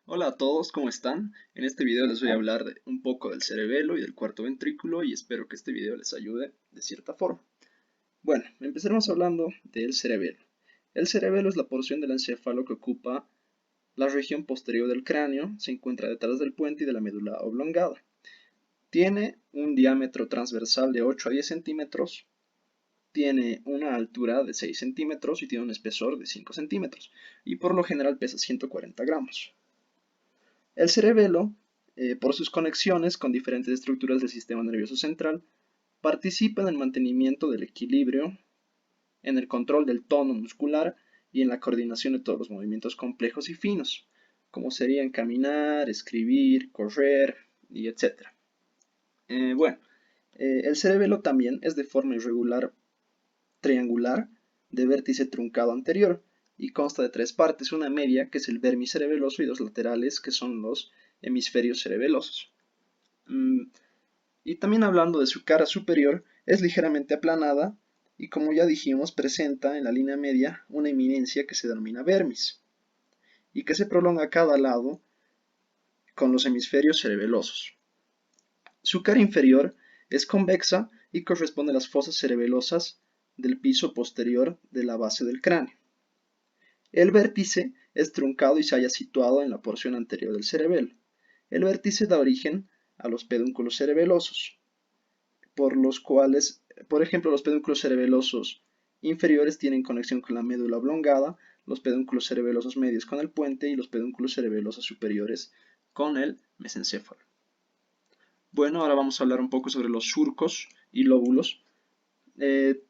Hola a todos, ¿cómo están? En este video les voy a hablar un poco del cerebelo y del cuarto ventrículo y espero que este video les ayude de cierta forma. Bueno, empezaremos hablando del cerebelo. El cerebelo es la porción del encéfalo que ocupa la región posterior del cráneo, se encuentra detrás del puente y de la médula oblongada. Tiene un diámetro transversal de 8 a 10 centímetros, tiene una altura de 6 centímetros y tiene un espesor de 5 centímetros y por lo general pesa 140 gramos. El cerebelo, por sus conexiones con diferentes estructuras del sistema nervioso central, participa en el mantenimiento del equilibrio, en el control del tono muscular y en la coordinación de todos los movimientos complejos y finos, como serían caminar, escribir, correr y etc. Bueno, el cerebelo también es de forma irregular triangular de vértice truncado anterior y consta de tres partes, una media que es el vermis cerebeloso y dos laterales que son los hemisferios cerebelosos. Y también hablando de su cara superior, es ligeramente aplanada y como ya dijimos presenta en la línea media una eminencia que se denomina vermis y que se prolonga a cada lado con los hemisferios cerebelosos. Su cara inferior es convexa y corresponde a las fosas cerebelosas del piso posterior de la base del cráneo. El vértice es truncado y se halla situado en la porción anterior del cerebelo. El vértice da origen a los pedúnculos cerebelosos, por los cuales, por ejemplo, los pedúnculos cerebelosos inferiores tienen conexión con la médula oblongada, los pedúnculos cerebelosos medios con el puente y los pedúnculos cerebelosos superiores con el mesencéfalo. Bueno, ahora vamos a hablar un poco sobre los surcos y lóbulos. Eh,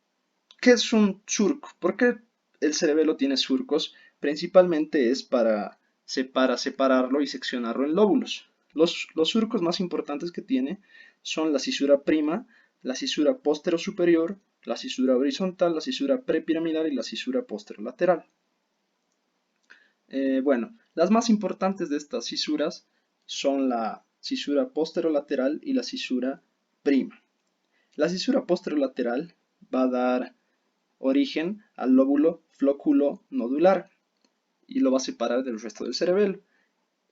¿Qué es un surco? ¿Por qué el cerebelo tiene surcos? Principalmente es para separarlo y seccionarlo en lóbulos. Los surcos más importantes que tiene son la cisura prima, la cisura superior, la cisura horizontal, la cisura prepiramidal y la cisura posterolateral. Bueno, las más importantes de estas cisuras son la cisura posterolateral y la cisura prima. La cisura posterolateral va a dar origen al lóbulo flóculo nodular y lo va a separar del resto del cerebelo.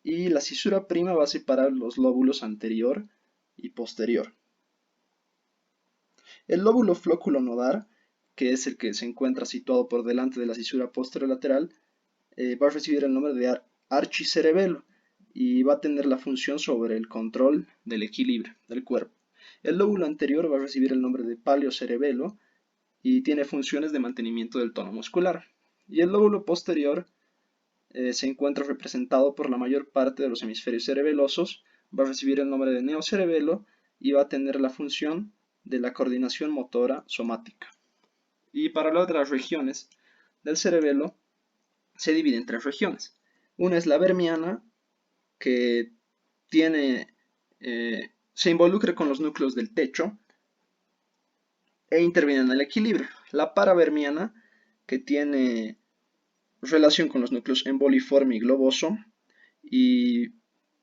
Y la cisura prima va a separar los lóbulos anterior y posterior. El lóbulo flóculo nodal, que es el que se encuentra situado por delante de la cisura posterolateral, va a recibir el nombre de archicerebelo y va a tener la función sobre el control del equilibrio del cuerpo. El lóbulo anterior va a recibir el nombre de paleocerebelo y tiene funciones de mantenimiento del tono muscular. Y el lóbulo posterior se encuentra representado por la mayor parte de los hemisferios cerebelosos, va a recibir el nombre de neocerebelo y va a tener la función de la coordinación motora somática. Y para hablar de las regiones del cerebelo, se divide en tres regiones. Una es la vermiana, que se involucra con los núcleos del techo e interviene en el equilibrio. La paravermiana, que tiene relación con los núcleos emboliforme y globoso y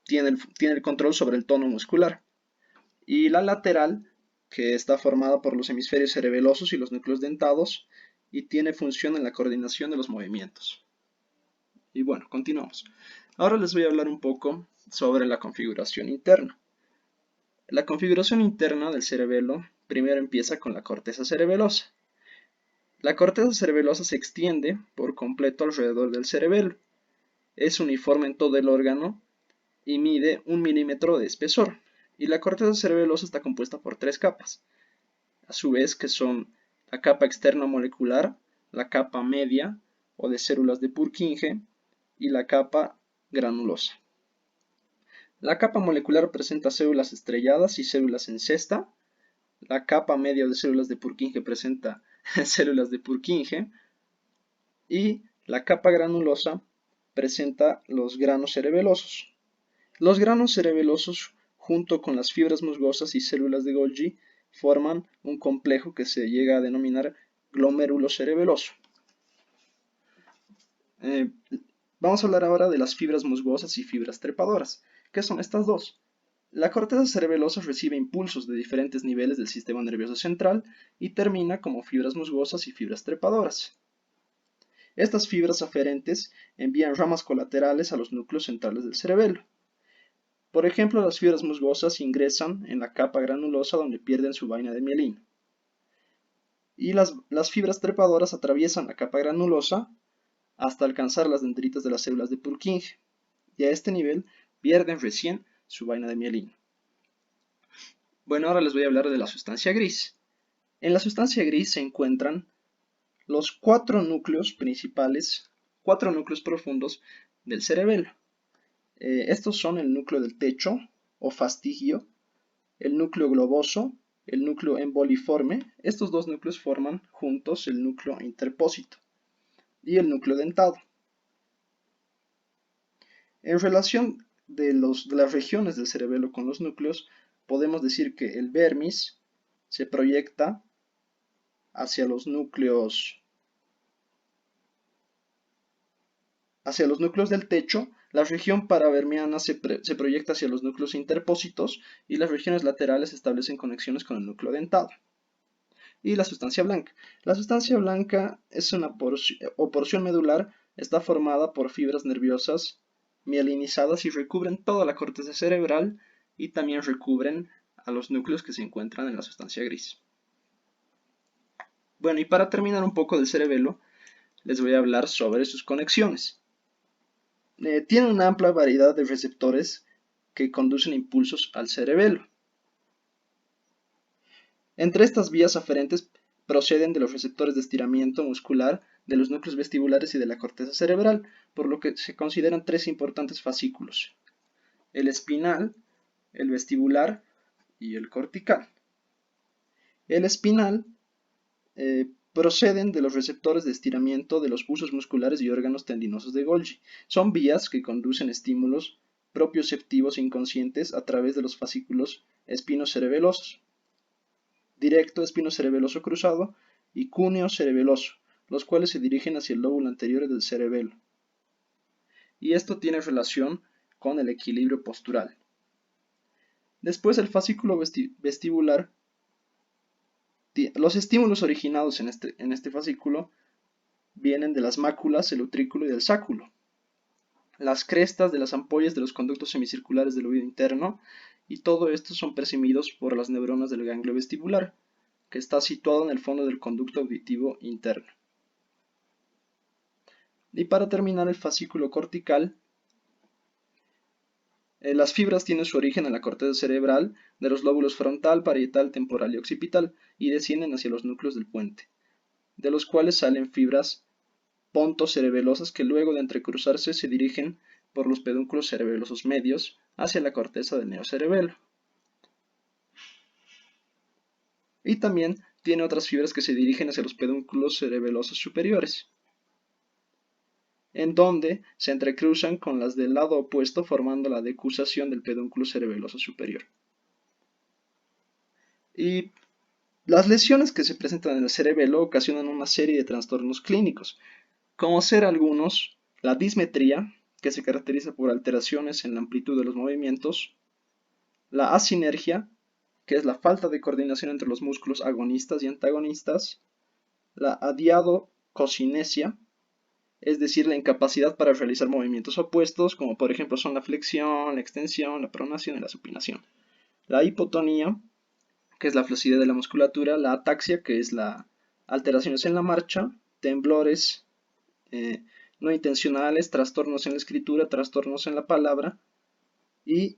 tiene el control sobre el tono muscular. Y la lateral, que está formada por los hemisferios cerebelosos y los núcleos dentados y tiene función en la coordinación de los movimientos. Y bueno, continuamos. Ahora les voy a hablar un poco sobre la configuración interna. La configuración interna del cerebelo primero empieza con la corteza cerebelosa. La corteza cerebelosa se extiende por completo alrededor del cerebelo. Es uniforme en todo el órgano y mide 1 milímetro de espesor. Y la corteza cerebelosa está compuesta por tres capas, a su vez que son la capa externa molecular, la capa media o de células de Purkinje y la capa granulosa. La capa molecular presenta células estrelladas y células en cesta. La capa media de células de Purkinje presenta células de Purkinje. Y la capa granulosa presenta los granos cerebelosos. Los granos cerebelosos, junto con las fibras musgosas y células de Golgi, forman un complejo que se llega a denominar glomérulo cerebeloso. Eh, Vamos a hablar ahora de las fibras musgosas y fibras trepadoras. ¿Qué son estas dos? La corteza cerebelosa recibe impulsos de diferentes niveles del sistema nervioso central y termina como fibras musgosas y fibras trepadoras. Estas fibras aferentes envían ramas colaterales a los núcleos centrales del cerebelo. Por ejemplo, las fibras musgosas ingresan en la capa granulosa donde pierden su vaina de mielina. Y las fibras trepadoras atraviesan la capa granulosa hasta alcanzar las dendritas de las células de Purkinje. Y a este nivel pierden recién su vaina de mielina. Bueno, ahora les voy a hablar de la sustancia gris. En la sustancia gris se encuentran los 4 núcleos principales, 4 núcleos profundos del cerebelo. Estos son el núcleo del techo o fastigio, el núcleo globoso, el núcleo emboliforme. Estos dos núcleos forman juntos el núcleo interpósito y el núcleo dentado. En relación de las regiones del cerebelo con los núcleos, podemos decir que el vermis se proyecta hacia los núcleos del techo, la región paravermiana se proyecta hacia los núcleos interpósitos y las regiones laterales establecen conexiones con el núcleo dentado. Y la sustancia blanca. La sustancia blanca es una porción medular, está formada por fibras nerviosas mielinizadas y recubren toda la corteza cerebral y también recubren a los núcleos que se encuentran en la sustancia gris. Bueno, y para terminar un poco del cerebelo, les voy a hablar sobre sus conexiones. Tiene una amplia variedad de receptores que conducen impulsos al cerebelo. Entre estas vías aferentes proceden de los receptores de estiramiento muscular, de los núcleos vestibulares y de la corteza cerebral, por lo que se consideran 3 importantes fascículos: el espinal, el vestibular y el cortical. El espinal proceden de los receptores de estiramiento de los huesos musculares y órganos tendinosos de Golgi. Son vías que conducen estímulos propioceptivos inconscientes a través de los fascículos espinocerebelosos, directo espinocerebeloso cruzado y cúneo cerebeloso, los cuales se dirigen hacia el lóbulo anterior del cerebelo. Y esto tiene relación con el equilibrio postural. Después el fascículo vestibular. Los estímulos originados en este fascículo vienen de las máculas, el utrículo y del sáculo, las crestas de las ampollas de los conductos semicirculares del oído interno, y todo esto son percibidos por las neuronas del ganglio vestibular, que está situado en el fondo del conducto auditivo interno. Y para terminar, el fascículo cortical. Las fibras tienen su origen en la corteza cerebral de los lóbulos frontal, parietal, temporal y occipital y descienden hacia los núcleos del puente, de los cuales salen fibras pontocerebelosas que luego de entrecruzarse se dirigen por los pedúnculos cerebelosos medios hacia la corteza del neocerebelo. Y también tiene otras fibras que se dirigen hacia los pedúnculos cerebelosos superiores, en donde se entrecruzan con las del lado opuesto formando la decusación del pedúnculo cerebeloso superior. Y las lesiones que se presentan en el cerebelo ocasionan una serie de trastornos clínicos, como ser algunos la dismetría, que se caracteriza por alteraciones en la amplitud de los movimientos, la asinergia, que es la falta de coordinación entre los músculos agonistas y antagonistas, la adiadococinesia, es decir, la incapacidad para realizar movimientos opuestos, como por ejemplo son la flexión, la extensión, la pronación y la supinación. La hipotonía, que es la flacidez de la musculatura, la ataxia, que es la alteraciones en la marcha, temblores no intencionales, trastornos en la escritura, trastornos en la palabra, y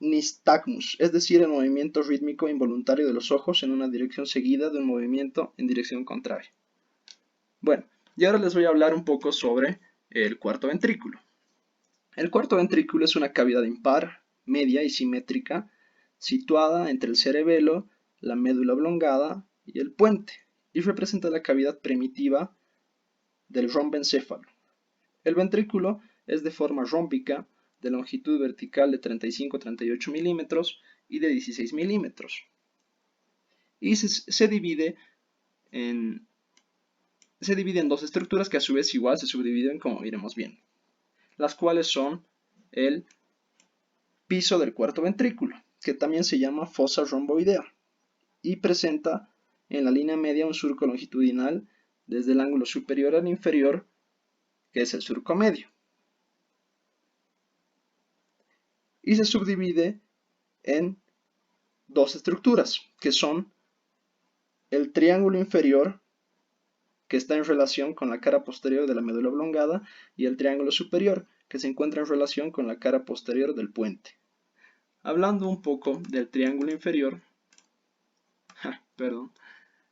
nistagmus, es decir, el movimiento rítmico involuntario de los ojos en una dirección seguida de un movimiento en dirección contraria. Bueno, y ahora les voy a hablar un poco sobre el cuarto ventrículo. El cuarto ventrículo es una cavidad impar, media y simétrica, situada entre el cerebelo, la médula oblongada y el puente, y representa la cavidad primitiva del rombencéfalo. El ventrículo es de forma rómbica, de longitud vertical de 35 a 38 milímetros y de 16 milímetros. Y se divide en dos estructuras que a su vez igual se subdividen, como veremos bien, las cuales son el piso del cuarto ventrículo, que también se llama fosa romboidea, y presenta en la línea media un surco longitudinal desde el ángulo superior al inferior, que es el surco medio. Y se subdivide en dos estructuras, que son el triángulo inferior, que está en relación con la cara posterior de la médula oblongada, y el triángulo superior, que se encuentra en relación con la cara posterior del puente. Hablando un poco del triángulo inferior,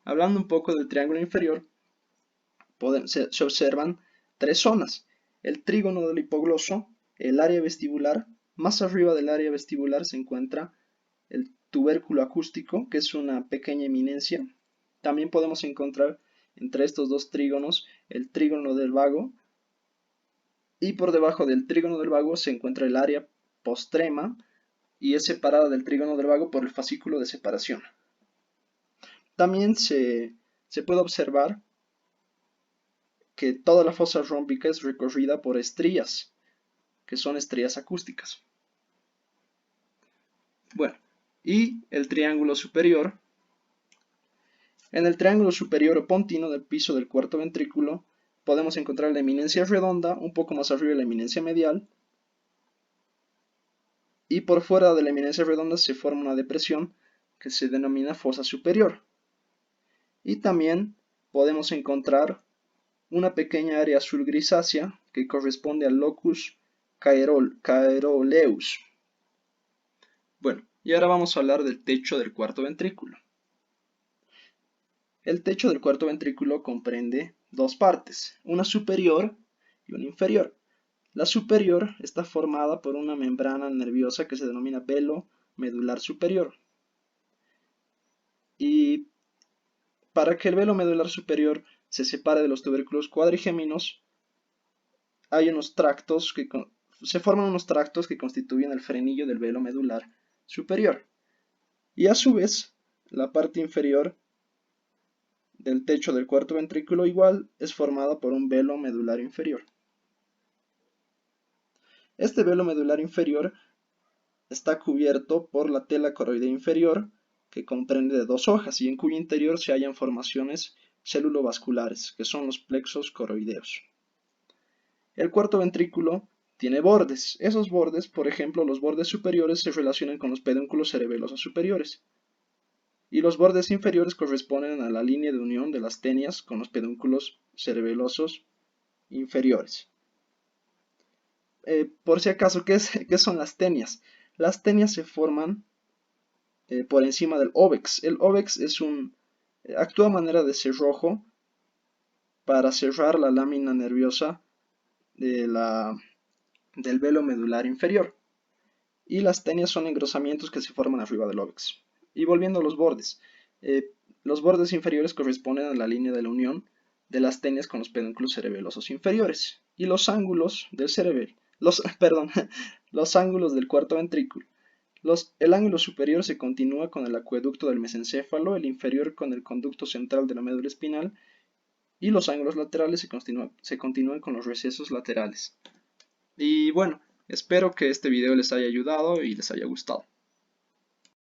hablando un poco del triángulo inferior, se observan tres zonas: el trígono del hipogloso, el área vestibular. Más arriba del área vestibular se encuentra el tubérculo acústico, que es una pequeña eminencia. También podemos encontrar entre estos dos trígonos el trígono del vago, y por debajo del trígono del vago se encuentra el área postrema, y es separada del trígono del vago por el fascículo de separación. También se puede observar que toda la fosa rómbica es recorrida por estrías, que son estrías acústicas. Bueno, y el triángulo superior. En el triángulo superior o pontino del piso del cuarto ventrículo podemos encontrar la eminencia redonda, un poco más arriba la eminencia medial, y por fuera de la eminencia redonda se forma una depresión que se denomina fosa superior. Y también podemos encontrar una pequeña área azul grisácea que corresponde al locus caeroleus. Bueno, y ahora vamos a hablar del techo del cuarto ventrículo. El techo del cuarto ventrículo comprende dos partes, una superior y una inferior. La superior está formada por una membrana nerviosa que se denomina velo medular superior. Y para que el velo medular superior se separe de los tubérculos cuadrigéminos, se forman unos tractos que constituyen el frenillo del velo medular superior. Y a su vez, la parte inferior del techo del cuarto ventrículo igual es formada por un velo medular inferior. Este velo medular inferior está cubierto por la tela coroidea inferior, que comprende de dos hojas y en cuyo interior se hallan formaciones celulovasculares, que son los plexos coroideos. El cuarto ventrículo tiene bordes. Esos bordes, por ejemplo, los bordes superiores se relacionan con los pedúnculos cerebelosos superiores, y los bordes inferiores corresponden a la línea de unión de las tenias con los pedúnculos cerebelosos inferiores. Por si acaso, ¿qué son las tenias? Las tenias se forman por encima del óvex. El óvex actúa a manera de cerrojo para cerrar la lámina nerviosa del velo medular inferior. Y las tenias son engrosamientos que se forman arriba del óvex. Y volviendo a los bordes inferiores corresponden a la línea de la unión de las tenias con los pedúnculos cerebelosos inferiores. Y los ángulos del cerebelo, los ángulos del cuarto ventrículo. El ángulo superior se continúa con el acueducto del mesencéfalo, el inferior con el conducto central de la médula espinal, y los ángulos laterales se continúan con los recesos laterales. Y bueno, espero que este video les haya ayudado y les haya gustado.